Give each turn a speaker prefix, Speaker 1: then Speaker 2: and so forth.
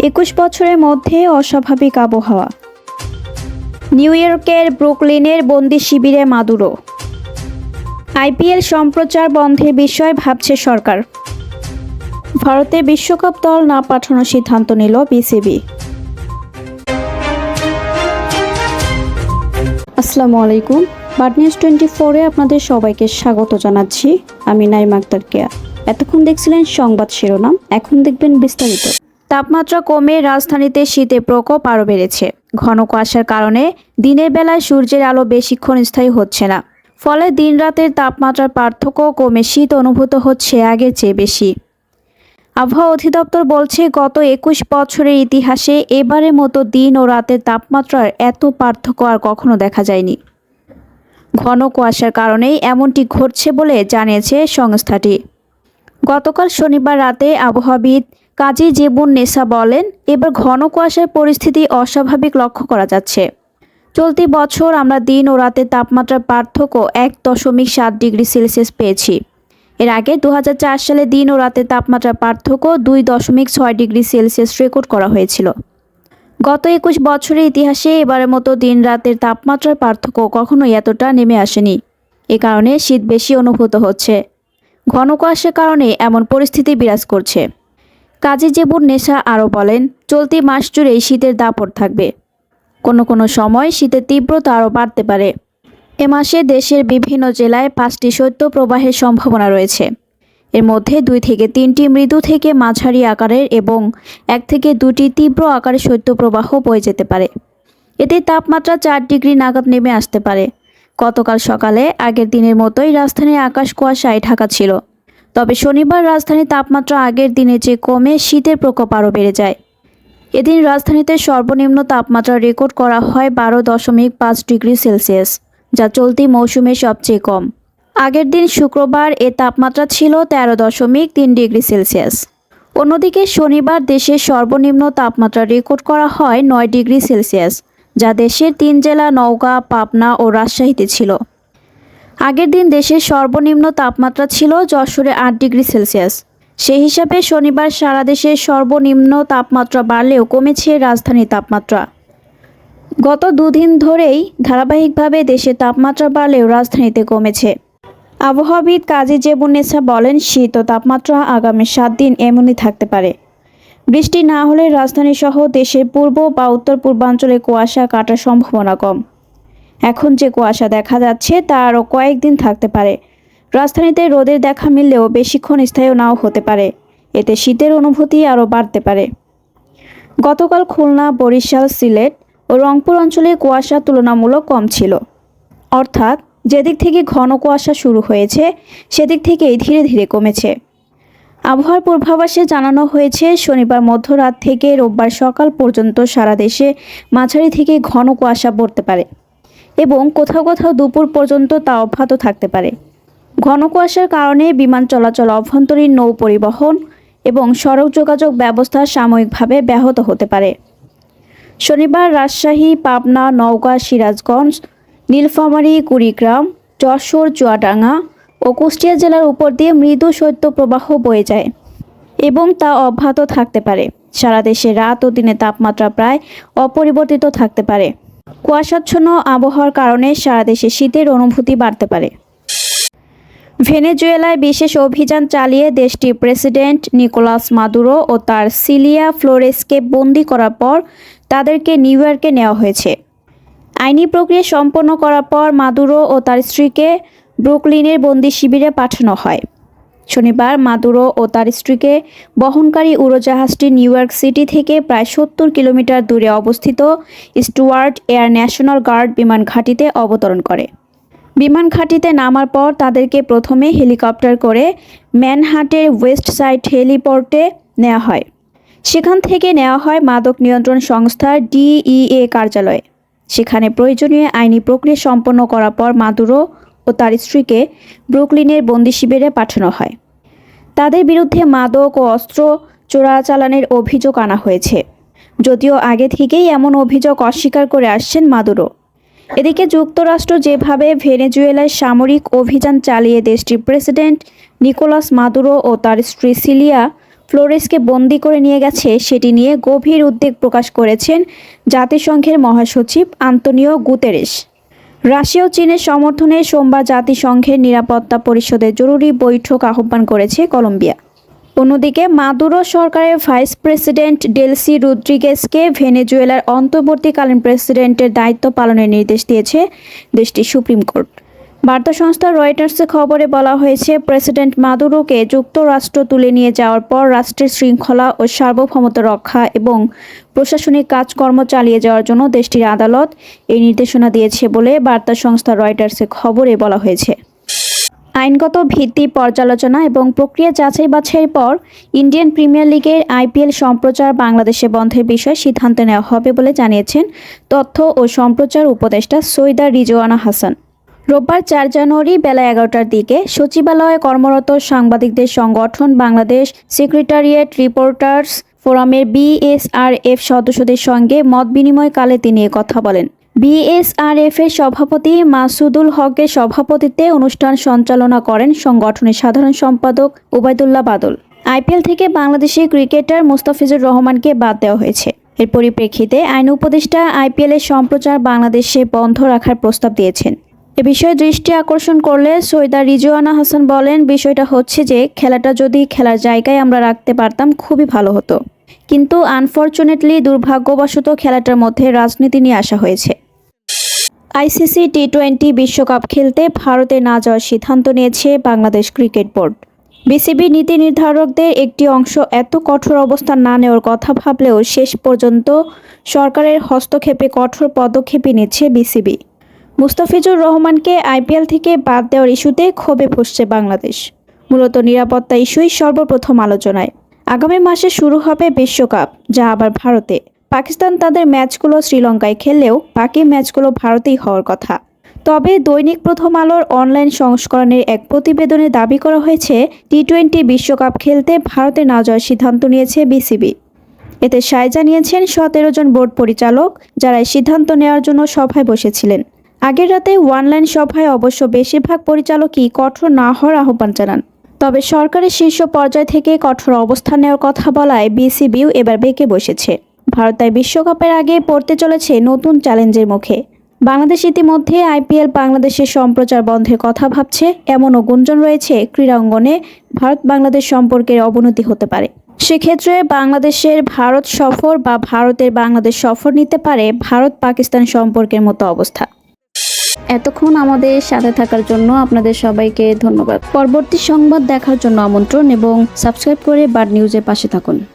Speaker 1: 21 বছরের মধ্যে অস্বাভাবিক আবহাওয়া। নিউ ইয়র্কের ব্রুকলিনের বন্দি শিবিরে মাদুরো। আইপিএল সম্প্রচার বন্ধের বিষয়ে ভাবছে সরকার। ভারতে বিশ্বকাপ দল না পাঠানোর সিদ্ধান্ত নিল বিসিবি। আসসালামু আলাইকুম। বার্ড নিউজ 24-এ আপনাদের সবাইকে স্বাগত জানাচ্ছি। আমি নাইমা আক্তার কেয়া। এতক্ষণ দেখছিলেন সংবাদ শিরোনাম, এখন দেখবেন বিস্তারিত। তাপমাত্রা কমে রাজধানীতে শীতের প্রকোপ আরও বেড়েছে। ঘন কুয়াশার কারণে দিনের বেলায় সূর্যের আলো বেশিক্ষণ স্থায়ী হচ্ছে না, ফলে দিন রাতের তাপমাত্রার পার্থক্য কমে শীত অনুভূত হচ্ছে আগের চেয়ে বেশি। আবহাওয়া অধিদপ্তর বলছে, গত 21 বছরের ইতিহাসে এবারের মতো দিন ও রাতের তাপমাত্রার এত পার্থক্য আর কখনো দেখা যায়নি। ঘন কুয়াশার কারণেই এমনটি ঘটছে বলে জানিয়েছে সংস্থাটি। গতকাল শনিবার রাতে আবহাওয়াবিদ কাজী জেবুন নেসা বলেন, এবার ঘন কুয়াশার পরিস্থিতি অস্বাভাবিক লক্ষ্য করা যাচ্ছে। চলতি বছর আমরা দিন ও রাতের তাপমাত্রার পার্থক্য 1.7 ডিগ্রি সেলসিয়াস পেয়েছি। এর আগে 2004 সালে দিন ও রাতের তাপমাত্রার পার্থক্য 2.6 ডিগ্রি সেলসিয়াস রেকর্ড করা হয়েছিল। গত 21 বছরের ইতিহাসে এবারের মতো দিন রাতের তাপমাত্রার পার্থক্য কখনোই এতটা নেমে আসেনি। এ কারণে শীত বেশি অনুভূত হচ্ছে। ঘন কুয়াশার কারণে এমন পরিস্থিতি বিরাজ করছে। কাজী জেবুন নেসা আরও বলেন, চলতি মাস জুড়েই শীতের দাপট থাকবে। কোনো সময় শীতের তীব্রতা আরও বাড়তে পারে। এ মাসে দেশের বিভিন্ন জেলায় 5টি শৈত্যপ্রবাহের সম্ভাবনা রয়েছে। এর মধ্যে 2 থেকে 3টি মৃদু থেকে মাঝারি আকারের এবং 1 থেকে 2টি তীব্র আকারের শৈত্যপ্রবাহ বয়ে যেতে পারে। এতে তাপমাত্রা 4 ডিগ্রি নাগাদ নেমে আসতে পারে। গতকাল সকালে আগের দিনের মতোই রাজধানীর আকাশ কুয়াশায় ঢাকা ছিল। তবে শনিবার রাজধানীর তাপমাত্রা আগের দিনের চেয়ে কমে শীতের প্রকোপ আরও বেড়ে যায়। এদিন রাজধানীতে সর্বনিম্ন তাপমাত্রা রেকর্ড করা হয় 12.5 ডিগ্রি সেলসিয়াস, যা চলতি মৌসুমে সবচেয়ে কম। আগের দিন শুক্রবার এ তাপমাত্রা ছিল 13.3 ডিগ্রি সেলসিয়াস। অন্যদিকে শনিবার দেশের সর্বনিম্ন তাপমাত্রা রেকর্ড করা হয় 9 ডিগ্রি সেলসিয়াস, যা দেশের 3 জেলা নওগাঁ, পাবনা ও রাজশাহীতে ছিল। আগের দিন দেশের সর্বনিম্ন তাপমাত্রা ছিল যশোরে 8 ডিগ্রি সেলসিয়াস। সেই হিসাবে শনিবার সারা দেশের সর্বনিম্ন তাপমাত্রা বাড়লেও কমেছে রাজধানীর তাপমাত্রা। গত 2 দিন ধরেই ধারাবাহিকভাবে দেশের তাপমাত্রা বাড়লেও রাজধানীতে কমেছে। আবহাওয়াবিদ কাজী জেবুন নেসা বলেন, শীত ও তাপমাত্রা আগামী 7 দিন এমনই থাকতে পারে। বৃষ্টি না হলে রাজধানী সহ দেশের পূর্ব বা উত্তর পূর্বাঞ্চলে কুয়াশা কাটার সম্ভাবনা কম। এখন যে কুয়াশা দেখা যাচ্ছে তা আরও কয়েকদিন থাকতে পারে। রাজধানীতে রোদের দেখা মিললেও বেশিক্ষণ স্থায়ী নাও হতে পারে। এতে শীতের অনুভূতি আরও বাড়তে পারে। গতকাল খুলনা, বরিশাল, সিলেট ও রংপুর অঞ্চলে কুয়াশা তুলনামূলক কম ছিল। অর্থাৎ যেদিক থেকে ঘন কুয়াশা শুরু হয়েছে সেদিক থেকেই ধীরে ধীরে কমেছে। আবহাওয়ার পূর্বাভাসে জানানো হয়েছে, শনিবার মধ্যরাত থেকে রোববার সকাল পর্যন্ত সারা দেশে মাঝারি থেকে ঘন কুয়াশা পড়তে পারে এবং কোথাও কোথাও দুপুর পর্যন্ত তা অব্যাহত থাকতে পারে। ঘন কুয়াশার কারণে বিমান চলাচল, অভ্যন্তরীণ নৌ পরিবহন এবং সড়ক যোগাযোগ ব্যবস্থা সাময়িকভাবে ব্যাহত হতে পারে। শনিবার রাজশাহী, পাবনা, নওগাঁ, সিরাজগঞ্জ, নীলফামারী, কুড়িগ্রাম, যশোর, চুয়াডাঙ্গা ও কুষ্টিয়া জেলার উপর দিয়ে মৃদু শৈত্যপ্রবাহ বয়ে যায় এবং তা অব্যাহত থাকতে পারে। সারা দেশে রাত ও দিনের তাপমাত্রা প্রায় অপরিবর্তিত থাকতে পারে। কুয়াশাচ্ছন্ন আবহাওয়ার কারণে সারা দেশে শীতের অনুভূতি বাড়তে পারে। ভেনেজুয়েলায় বিশেষ অভিযান চালিয়ে দেশটির প্রেসিডেন্ট নিকোলাস মাদুরো ও তার সিলিয়া ফ্লোরেসকে বন্দী করার পর তাদেরকে নিউ ইয়র্কে নেওয়া হয়েছে। আইনি প্রক্রিয়া সম্পন্ন করার পর মাদুরো ও তার স্ত্রীকে ব্রুকলিনের বন্দি শিবিরে পাঠানো হয়। শনিবার মাদুরো ও তার স্ত্রীকে বহনকারী উড়োজাহাজটি নিউ ইয়র্ক সিটি থেকে প্রায় 70 কিলোমিটার দূরে অবস্থিত স্টুয়ার্ট এয়ার ন্যাশনাল গার্ড বিমান ঘাঁটিতে অবতরণ করে। বিমান ঘাঁটিতে নামার পর তাদেরকে প্রথমে হেলিকপ্টার করে ম্যানহাটের ওয়েস্ট সাইড হেলিপোর্টে নেওয়া হয়। সেখান থেকে নেওয়া হয় মাদক নিয়ন্ত্রণ সংস্থার DEA কার্যালয়ে। সেখানে প্রয়োজনীয় আইনি প্রক্রিয়া সম্পন্ন করার পর মাদুরো ও তার স্ত্রীকে ব্রুকলিনের বন্দি শিবিরে পাঠানো হয়। তাদের বিরুদ্ধে মাদক ও অস্ত্র চোরাচালানের অভিযোগ আনা হয়েছে, যদিও আগে থেকেই এমন অভিযোগ অস্বীকার করে আসছেন মাদুরো। এদিকে যুক্তরাষ্ট্র যেভাবে ভেনেজুয়েলায় সামরিক অভিযান চালিয়ে দেশটির প্রেসিডেন্ট নিকোলাস মাদুরো ও তার স্ত্রী সিলিয়া ফ্লোরেসকে বন্দি করে নিয়ে গেছে সেটি নিয়ে গভীর উদ্বেগ প্রকাশ করেছেন জাতিসংঘের মহাসচিব আন্তোনিও গুতেরেস। রাশিয়া ও চীনের সমর্থনে সোমবার জাতিসংঘের নিরাপত্তা পরিষদের জরুরি বৈঠক আহ্বান করেছে কলম্বিয়া। অন্যদিকে মাদুরো সরকারের ভাইস প্রেসিডেন্ট ডেলসি রদ্রিগেজকে ভেনেজুয়েলার অন্তর্বর্তীকালীন প্রেসিডেন্টের দায়িত্ব পালনের নির্দেশ দিয়েছে দেশটির সুপ্রিম কোর্ট। বার্তা সংস্থা রয়টার্সের খবরে বলা হয়েছে, প্রেসিডেন্ট মাদুরোকে যুক্তরাষ্ট্র তুলে নিয়ে যাওয়ার পর রাষ্ট্রের শৃঙ্খলা ও সার্বভৌমত্ব রক্ষা এবং প্রশাসনিক কাজকর্ম চালিয়ে যাওয়ার জন্য দেশটির আদালত এই নির্দেশনা দিয়েছে বলে বার্তা সংস্থা রয়টার্সের খবরে বলা হয়েছে। আইনগত ভিত্তি পর্যালোচনা এবং প্রক্রিয়া যাচাই বাছাইয়ের পর ইন্ডিয়ান প্রিমিয়ার লিগের আইপিএল সম্প্রচার বাংলাদেশে বন্ধের বিষয়ে সিদ্ধান্ত নেওয়া হবে বলে জানিয়েছেন তথ্য ও সম্প্রচার উপদেষ্টা সৈয়দা রিজওয়ানা হাসান। রোববার ৪ জানুয়ারি বেলা ১১টার দিকে সচিবালয়ে কর্মরত সাংবাদিকদের সংগঠন বাংলাদেশ সেক্রেটারিয়েট রিপোর্টার্স ফোরামের বিএসআরএফ সদস্যদের সঙ্গে মত বিনিময়কালে তিনি কথা বলেন। বিএসআরএফের সভাপতি মাসুদুল হকের সভাপতিত্বে অনুষ্ঠান সঞ্চালনা করেন সংগঠনের সাধারণ সম্পাদক ওবায়দুল্লাহ বাদল। আইপিএল থেকে বাংলাদেশি ক্রিকেটার মুস্তাফিজুর রহমানকে বাদ দেওয়া হয়েছে। এর পরিপ্রেক্ষিতে আইন উপদেষ্টা আইপিএলের সম্প্রচার বাংলাদেশে বন্ধ রাখার প্রস্তাব দিয়েছেন। এ বিষয়ে দৃষ্টি আকর্ষণ করলে সৈয়দা রিজওয়ানা হাসান বলেন, বিষয়টা হচ্ছে যে খেলাটা যদি খেলার জায়গায় আমরা রাখতে পারতাম খুবই ভালো হতো, কিন্তু আনফরচুনেটলি দুর্ভাগ্যবশত খেলাটার মধ্যে রাজনীতি নিয়ে আসা হয়েছে। আইসিসি টি-20 বিশ্বকাপ খেলতে ভারতে না যাওয়ার সিদ্ধান্ত নিয়েছে বাংলাদেশ ক্রিকেট বোর্ড। বিসিবি নীতি নির্ধারকদের একটি অংশ এত কঠোর অবস্থান না নেওয়ার কথা ভাবলেও শেষ পর্যন্ত সরকারের হস্তক্ষেপে কঠোর পদক্ষেপই নিচ্ছে বিসিবি। মুস্তাফিজুর রহমানকে আইপিএল থেকে বাদ দেওয়ার ইস্যুতে ক্ষোভে ফুঁসছে বাংলাদেশ। মূলত নিরাপত্তা ইস্যুই সর্বপ্রথম আলোচনায়। আগামী মাসে শুরু হবে বিশ্বকাপ, যা আবার ভারতে। পাকিস্তান তাদের ম্যাচগুলো শ্রীলঙ্কায় খেললেও বাকি ম্যাচগুলো ভারতেই হওয়ার কথা। তবে দৈনিক প্রথম আলোর অনলাইন সংস্করণের এক প্রতিবেদনে দাবি করা হয়েছে, টি-20 বিশ্বকাপ খেলতে ভারতে না যাওয়ার সিদ্ধান্ত নিয়েছে বিসিবি। এতে সায় জানিয়েছেন 17 জন বোর্ড পরিচালক, যারা এই সিদ্ধান্ত নেওয়ার জন্য সভায় বসেছিলেন। আগের রাতে অনলাইন সভায় অবশ্য বেশিরভাগ পরিচালকই কঠোর না হওয়ার আহ্বান জানান। তবে সরকারের শীর্ষ পর্যায় থেকে কঠোর অবস্থান নেওয়ার কথা বলায় বিসিবিও এবার বেঁকে বসেছে। ভারত তাই বিশ্বকাপের আগে পড়তে চলেছে নতুন চ্যালেঞ্জের মুখে। বাংলাদেশ ইতিমধ্যে আইপিএল বাংলাদেশের সম্প্রচার বন্ধের কথা ভাবছে, এমনও গুঞ্জন রয়েছে ক্রীড়া অঙ্গনে ভারত বাংলাদেশ সম্পর্কের অবনতি হতে পারে। সেক্ষেত্রে বাংলাদেশের ভারত সফর বা ভারতের বাংলাদেশ সফর নিতে পারে ভারত পাকিস্তান সম্পর্কের মতো অবস্থা। এতক্ষণ আমাদের সাথে থাকার জন্য আপনাদের সবাইকে ধন্যবাদ। পরবর্তী সংবাদ দেখার জন্য আমন্ত্রণ এবং সাবস্ক্রাইব করে বার্ড নিউজের পাশে থাকুন।